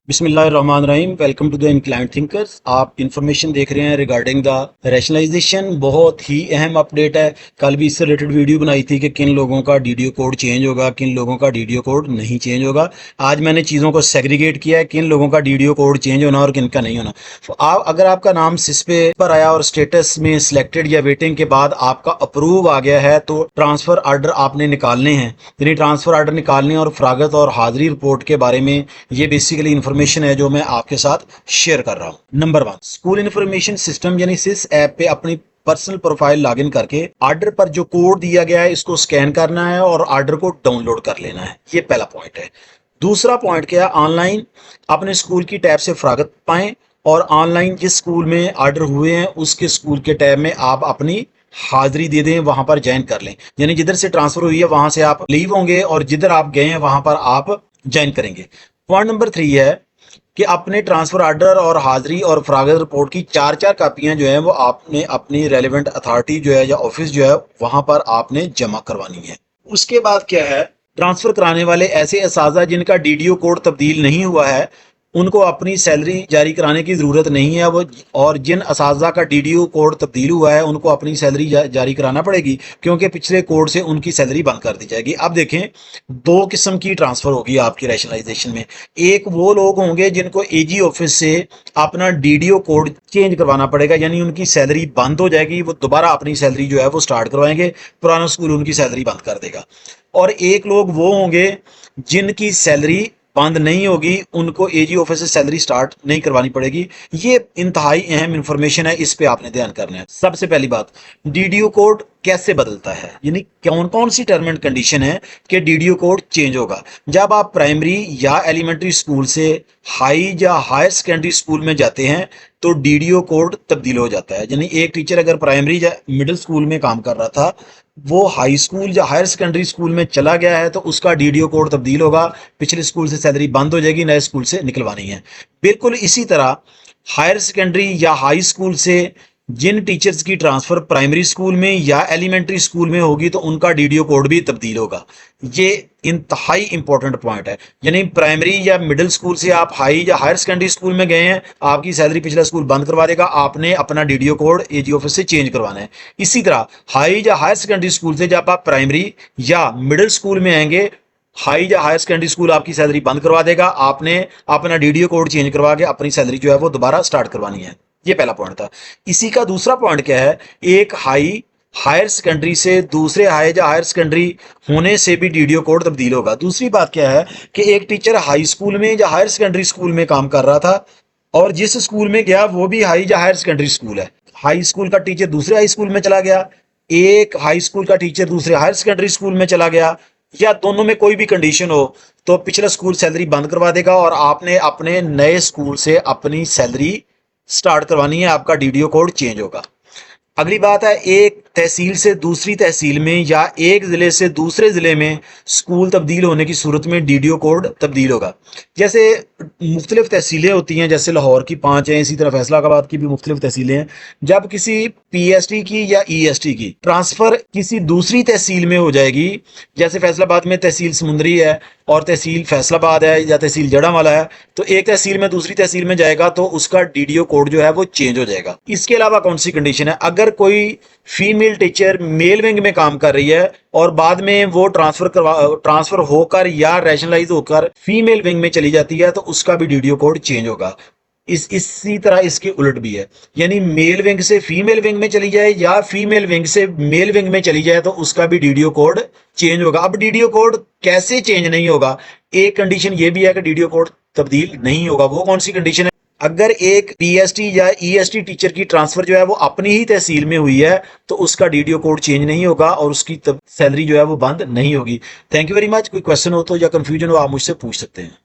बिस्मिल्लाहिर्रहमानिर्रहीम। Welcome to the inclined thinkers. आप information देख रहे हैं रिगार्डिंग द रैशनलाइजेशन। बहुत ही अहम अपडेट है। कल भी इससे रिलेटेड वीडियो बनाई थी कि किन लोगों का डीडीओ कोड चेंज होगा, किन लोगों का डीडीओ कोड नहीं चेंज होगा। आज मैंने चीज़ों को सेग्रीगेट किया है, किन लोगों का डीडीओ कोड चेंज होना और किन का नहीं होना। तो आप अगर आपका नाम सिस्पे पर आया और स्टेटस में सिलेक्टेड या वेटिंग के बाद आपका अप्रूव आ गया है तो ट्रांसफ़र आर्डर आपने निकालने हैं। यानी ट्रांसफ़र आर्डर निकालने और फरागत और हाजिरी रिपोर्ट के बारे में ये बेसिकली इन्फॉर्मेशन है जो मैं आपके साथ शेयर कर रहा हूं। नंबर 1, स्कूल इन्फॉर्मेशन सिस्टम यानी सिस ऐप पे अपनी पर्सनल प्रोफाइल लॉगिन करके आर्डर पर जो कोड दिया गया है इसको स्कैन करना है और आर्डर को डाउनलोड कर लेना है। ये पहला पॉइंट है। दूसरा पॉइंट क्या है, ऑनलाइन अपने स्कूल की टैब से फरागत पाएं और ऑनलाइन जिस स्कूल में आर्डर हुए हैं उसके स्कूल के टैब में आप अपनी हाजिरी दे दें, वहां पर ज्वाइन कर लें। यानी जिधर से ट्रांसफर हुई है वहां से आप लीव होंगे और जिधर आप गए हैं वहां पर आप ज्वाइन करेंगे। पॉइंट नंबर 3 है कि अपने ट्रांसफर आर्डर और हाजिरी और फरागत रिपोर्ट की चार चार कापियां जो है वो आपने अपनी रेलिवेंट अथॉरिटी जो है या ऑफिस जो है वहां पर आपने जमा करवानी है। उसके बाद क्या है, ट्रांसफर कराने वाले ऐसे असाजा जिनका डीडीओ कोड तब्दील नहीं हुआ है उनको अपनी सैलरी जारी कराने की ज़रूरत नहीं है वो, और जिन असाजा का डीडीओ कोड तब्दील हुआ है उनको अपनी सैलरी जारी कराना पड़ेगी क्योंकि पिछले कोड से उनकी सैलरी बंद कर दी जाएगी। अब देखें, दो किस्म की ट्रांसफ़र होगी आपकी रैशनलाइजेशन में। एक वो लोग होंगे जिनको एजी ऑफिस से अपना डीडीओ कोड चेंज करवाना पड़ेगा, यानी उनकी सैलरी बंद हो जाएगी, वो दोबारा अपनी सैलरी जो है वो स्टार्ट करवाएंगे, पुराना स्कूल उनकी सैलरी बंद कर देगा। और एक लोग वो होंगे जिनकी सैलरी बंद नहीं होगी, उनको एजी ऑफिस से सैलरी स्टार्ट नहीं करवानी पड़ेगी। ये इंतहाई अहम इंफॉर्मेशन है, इस पे आपने ध्यान करना है। सबसे पहली बात, डीडीओ कोड कैसे बदलता है, यानी कौन कौन सी टर्म एंड कंडीशन है कि डीडीओ कोड चेंज होगा। जब आप प्राइमरी या एलिमेंट्री स्कूल से हाई या हायर सेकेंडरी स्कूल में जाते हैं तो डीडीओ कोड तब्दील हो जाता है। यानी एक टीचर अगर प्राइमरी या मिडिल स्कूल में काम कर रहा था, वो हाई स्कूल या हायर सेकेंडरी स्कूल में चला गया है तो उसका डीडीओ कोड तब्दील होगा, पिछले स्कूल से सैलरी बंद हो जाएगी, नए स्कूल से निकलवानी है। बिल्कुल इसी तरह हायर सेकेंडरी या हाई स्कूल से जिन टीचर्स की ट्रांसफर प्राइमरी स्कूल में या एलिमेंट्री स्कूल में होगी तो उनका डीडीओ कोड भी तब्दील होगा। ये इंतहाई इंपॉर्टेंट पॉइंट है। यानी प्राइमरी या मिडिल स्कूल से आप हाई या हायर सेकेंडरी स्कूल में गए हैं, आपकी सैलरी पिछला स्कूल बंद करवा देगा, आपने अपना डीडीओ कोड एजी ऑफिस से चेंज करवाना है। इसी तरह हाई या हायर सेकेंडरी स्कूल से जब आप प्राइमरी या मिडिल स्कूल में आएंगे, हाई या हायर सेकेंडरी स्कूल आपकी सैलरी बंद करवा देगा, आपने अपना डीडीओ कोड चेंज करवा के अपनी सैलरी जो है वो दोबारा स्टार्ट करवानी है। ये पहला पॉइंट था। इसी का दूसरा पॉइंट क्या है, एक हाई हायर सेकेंडरी से दूसरे हाई या हायर सेकेंडरी होने से भी डीडीओ कोड तब्दील होगा। दूसरी बात क्या है कि एक टीचर हाई स्कूल में या हायर सेकेंडरी स्कूल में काम कर रहा था और जिस स्कूल में गया वो भी हाई या हायर सेकेंडरी स्कूल है। हाई स्कूल का टीचर दूसरे हाई स्कूल में चला गया, एक हाई स्कूल का टीचर दूसरे हायर सेकेंडरी स्कूल में चला गया, या दोनों में कोई भी कंडीशन हो तो पिछला स्कूल सैलरी बंद करवा देगा और आपने अपने नए स्कूल से अपनी सैलरी स्टार्ट करवानी है, आपका डीडीओ कोड चेंज होगा। अगली बात है, एक तहसील से दूसरी तहसील में या एक ज़िले से दूसरे ज़िले में स्कूल तब्दील होने की सूरत में डीडीओ कोड तब्दील होगा। जैसे मुख्तलिफ तहसीलें होती हैं, जैसे लाहौर की 5 हैं, इसी तरह फैसलाबाद की भी मुख्तलिफ तहसीलें हैं। जब किसी पीएसटी की या ईएसटी की ट्रांसफ़र किसी दूसरी तहसील में हो जाएगी, जैसे फैसलाबाद में तहसील समुंदरी है और तहसील फैसलाबाद है या तहसील जड़ावाला है, तो एक तहसील में दूसरी तहसील में जाएगा तो उसका डीडीओ कोड जो है वो चेंज हो जाएगा। इसके अलावा कौन सी कंडीशन है, अगर कोई फीमेल टीचर मेल विंग में काम कर रही है और बाद में वो ट्रांसफर होकर या रैशनलाइज होकर फीमेल विंग में चली जाती है तो उसका भी डीडीओ कोड चेंज होगा। इसी तरह इसके उलट भी है, यानी मेल विंग से फीमेल विंग में चली जाए या फीमेल विंग से मेल विंग में चली जाए तो उसका भी डीडीओ कोड चेंज होगा। अब डीडीओ कोड कैसे चेंज नहीं होगा, एक कंडीशन ये भी है कि डीडीओ कोड तब्दील नहीं होगा। वो कौन सी कंडीशन है, अगर एक पीएसटी या ईएसटी टीचर की ट्रांसफर जो है वो अपनी ही तहसील में हुई है तो उसका डीडीओ कोड चेंज नहीं होगा और उसकी सैलरी जो है वो बंद नहीं होगी। Thank you very much. कोई क्वेश्चन हो तो या कंफ्यूजन हो आप मुझसे पूछ सकते हैं।